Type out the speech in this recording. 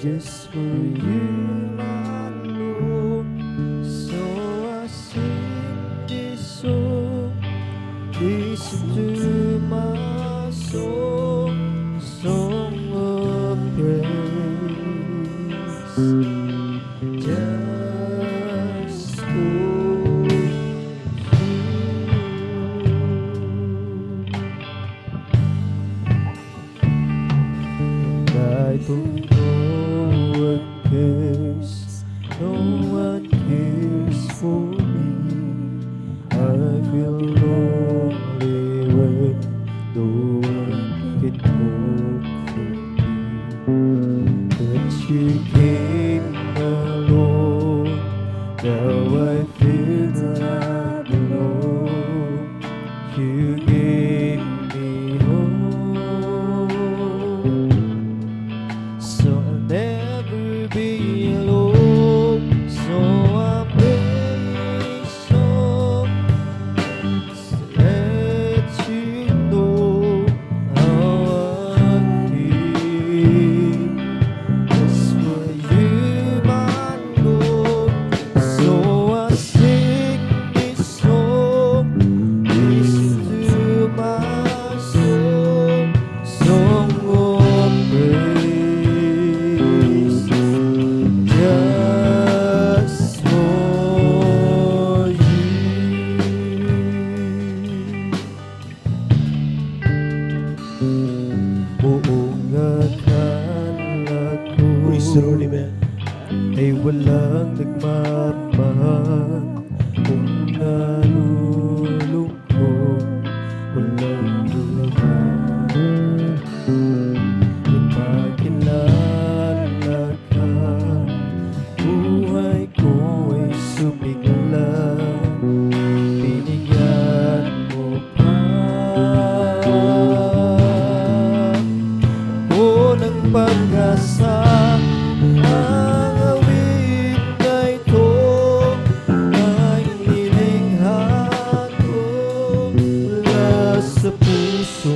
just for you, my Lord. So I sing this song, listen to my soul, song of praise, just for you. I don't know what cares, no one cares for me. I feel lonely when no one can comfort me. But you came alone, now I feel not alone. You gave me hope, so I'll never be alone. So I'm praying song to let you know how I feel. Just for you, my Lord. So I sing this song, listen to my soul, song of praise, just for you. Buong akala ko Praise the Lord, amen. ay walang nagmamahal. Kung nalulungkot, walang lumahal. Nagpakilala ka, buhay ko ay sumigla. Binigyan mo pa ako ng pag-asa. Ang awit na ito ay nilikha ko mula sa puso.